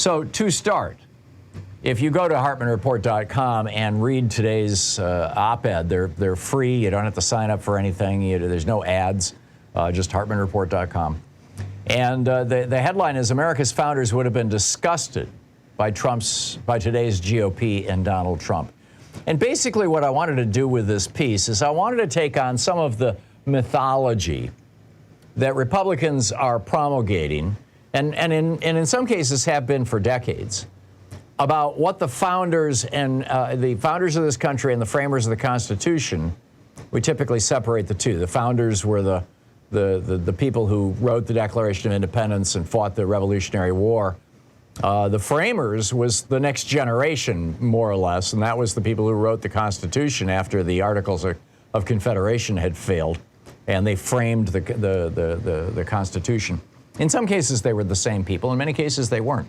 So to start, if you go to HartmannReport.com and read today's op-ed, they're free. You don't have to sign up for anything. There's no ads, just HartmannReport.com. And the headline is, America's founders would have been disgusted by today's GOP and Donald Trump. And basically what I wanted to do with this piece is I wanted to take on some of the mythology that Republicans are promulgating, and in some cases have been for decades, about what the founders and the founders of this country and the framers of the Constitution, we typically separate the two. The founders were the people who wrote the Declaration of Independence and fought the Revolutionary War. The framers was the next generation, more or less, and that was the people who wrote the Constitution after the Articles of Confederation had failed, and they framed the Constitution. In some cases, they were the same people. In many cases, they weren't.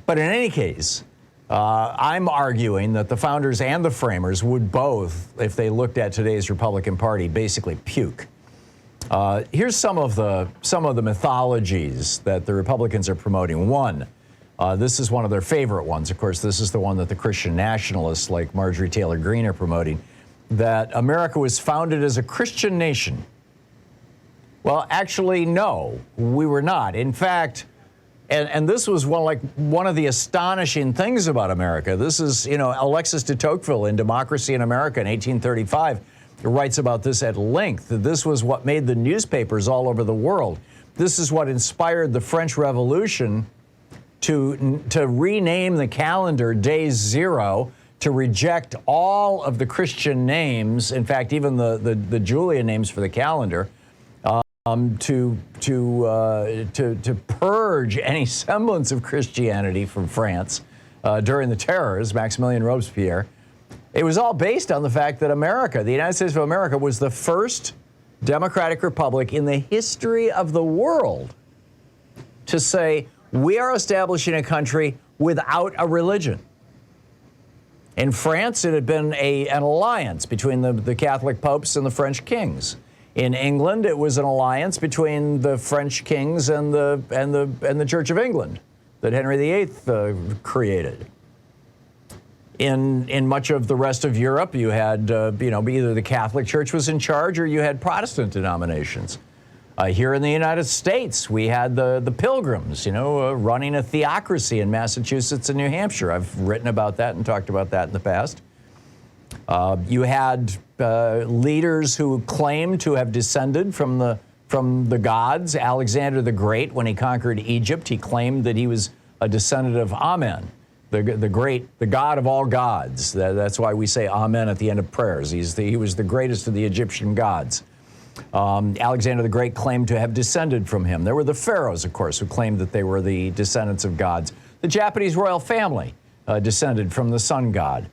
But in any case, I'm arguing that the founders and the framers would both, if they looked at today's Republican Party, basically puke. Here's some of the mythologies that the Republicans are promoting. One, this is one of their favorite ones. Of course, this is the one that the Christian nationalists like Marjorie Taylor Greene are promoting, that America was founded as a Christian nation. Well, actually, no, we were not. In fact, and this was one of the astonishing things about America. This is, Alexis de Tocqueville in Democracy in America in 1835 writes about this at length. This was what made the newspapers all over the world. This is what inspired the French Revolution to rename the calendar Day Zero, to reject all of the Christian names, in fact, even the Julian names for the calendar, to purge any semblance of Christianity from France during the terrors, Maximilien Robespierre. It was all based on the fact that America, the United States of America, was the first democratic republic in the history of the world to say, we are establishing a country without a religion. In France, it had been an alliance between the Catholic popes and the French kings. In England, it was an alliance between the French kings and the Church of England that Henry VIII created. In much of the rest of Europe, you had either the Catholic Church was in charge or you had Protestant denominations. Here in the United States, we had the Pilgrims, running a theocracy in Massachusetts and New Hampshire. I've written about that and talked about that in the past. You had leaders who claimed to have descended from the gods. Alexander the Great, when he conquered Egypt, he claimed that he was a descendant of Amen, the god of all gods. That's why we say Amen at the end of prayers. He was the greatest of the Egyptian gods. Alexander the Great claimed to have descended from him. There were the pharaohs, of course, who claimed that they were the descendants of gods. The Japanese royal family descended from the sun god.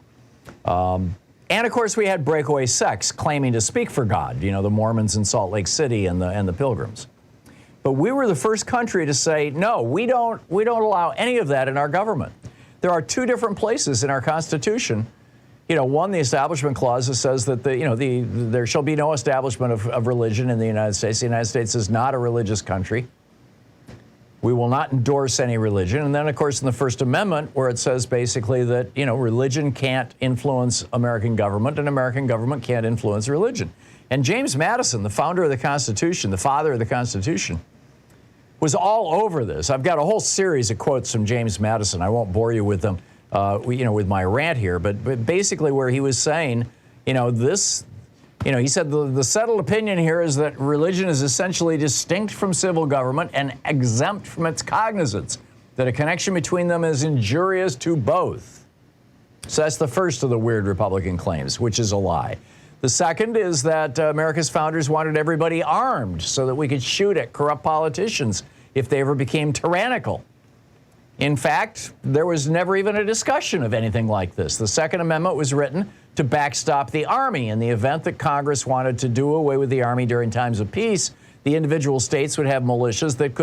And of course, we had breakaway sects claiming to speak for God, the Mormons in Salt Lake City and the Pilgrims. But we were the first country to say, no, we don't allow any of that in our government. There are two different places in our Constitution. One, the Establishment Clause, that says that there shall be no establishment of religion in the United States. The United States is not a religious country. We will not endorse any religion. And then, of course, in the First Amendment, where it says basically that, religion can't influence American government and American government can't influence religion. And James Madison, the founder of the Constitution, the father of the Constitution, was all over this. I've got a whole series of quotes from James Madison. I won't bore you with them, with my rant here, but basically where he was saying, he said the settled opinion here is that religion is essentially distinct from civil government and exempt from its cognizance, that a connection between them is injurious to both. So that's the first of the weird Republican claims, which is a lie. The second is that America's founders wanted everybody armed so that we could shoot at corrupt politicians if they ever became tyrannical. In fact, there was never even a discussion of anything like this. The Second Amendment was written to backstop the Army. In the event that Congress wanted to do away with the Army during times of peace, the individual states would have militias that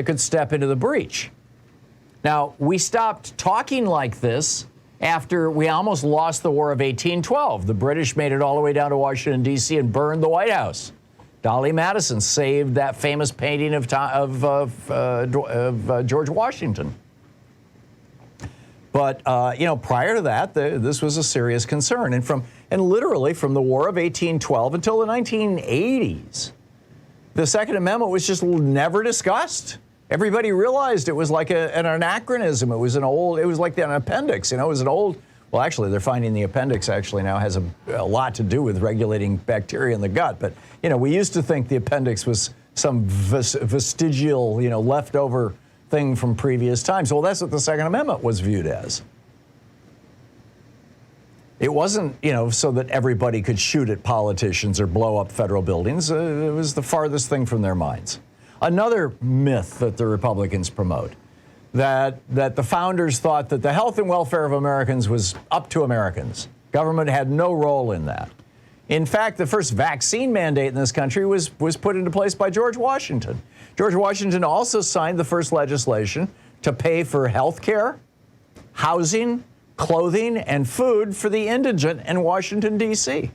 could step into the breach. Now, we stopped talking like this after we almost lost the War of 1812. The British made it all the way down to Washington, D.C. and burned the White House. Dolly Madison saved that famous painting of George Washington. But prior to that, this was a serious concern, and literally from the War of 1812 until the 1980s, the Second Amendment was just never discussed. Everybody realized it was like an anachronism. It was like an appendix. It was an old. Well, actually, they're finding the appendix actually now has a lot to do with regulating bacteria in the gut. But we used to think the appendix was some vestigial, leftover thing from previous times. Well, that's what the Second Amendment was viewed as. It wasn't, so that everybody could shoot at politicians or blow up federal buildings. It was the farthest thing from their minds. Another myth that the Republicans promote, that the founders thought that the health and welfare of Americans was up to Americans. Government had no role in that. In fact, the first vaccine mandate in this country was put into place by George Washington. George Washington also signed the first legislation to pay for health care, housing, clothing, and food for the indigent in Washington, D.C.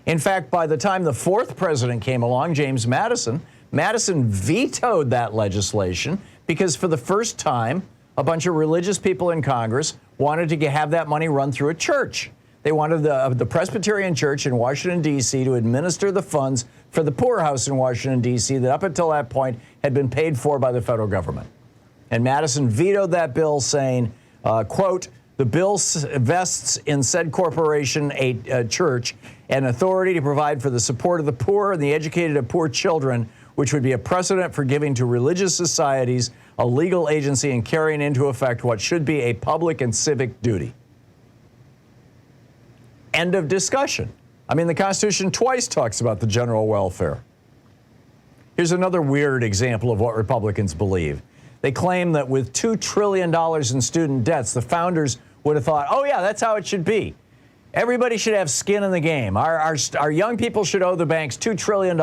In fact, by the time the fourth president came along, James Madison vetoed that legislation because for the first time, a bunch of religious people in Congress wanted to have that money run through a church. They wanted the Presbyterian Church in Washington, D.C. to administer the funds for the poorhouse in Washington, D.C. that up until that point had been paid for by the federal government. And Madison vetoed that bill saying, quote, "The bill vests in said corporation, a church, an authority to provide for the support of the poor and the educated of poor children, which would be a precedent for giving to religious societies a legal agency and carrying into effect what should be a public and civic duty." End of discussion. I mean, the Constitution twice talks about the general welfare. Here's another weird example of what Republicans believe. They claim that with $2 trillion in student debts, the founders would have thought, oh yeah, that's how it should be. Everybody should have skin in the game. Our young people should owe the banks $2 trillion.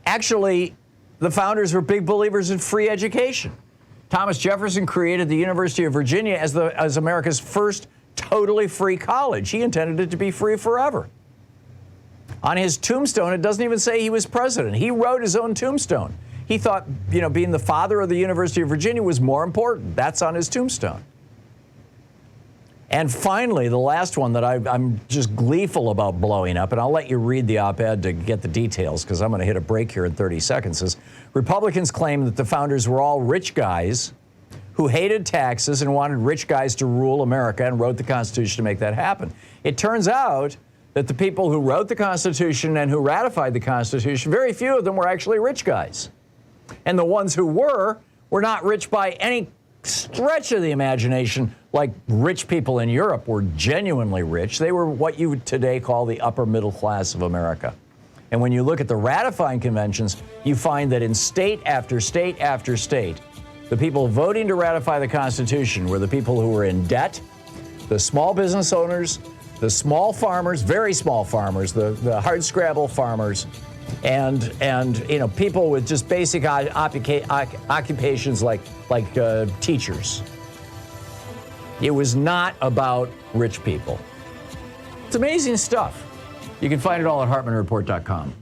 Actually, the founders were big believers in free education. Thomas Jefferson created the University of Virginia as America's first totally free college. He intended it to be free forever. On his tombstone, it doesn't even say he was president. He wrote his own tombstone. He thought, being the father of the University of Virginia was more important. That's on his tombstone. And finally, the last one that I'm just gleeful about blowing up, and I'll let you read the op-ed to get the details because I'm going to hit a break here in 30 seconds, is Republicans claim that the founders were all rich guys who hated taxes and wanted rich guys to rule America and wrote the Constitution to make that happen. It turns out that the people who wrote the Constitution and who ratified the Constitution, very few of them were actually rich guys. And the ones who were not rich by any stretch of the imagination like rich people in Europe were genuinely rich. They were what you would today call the upper middle class of America. And when you look at the ratifying conventions, you find that in state after state after state, the people voting to ratify the Constitution were the people who were in debt, the small business owners, the small farmers, very small farmers, the hardscrabble farmers, and people with just basic occupations like teachers. It was not about rich people. It's amazing stuff. You can find it all at HartmannReport.com.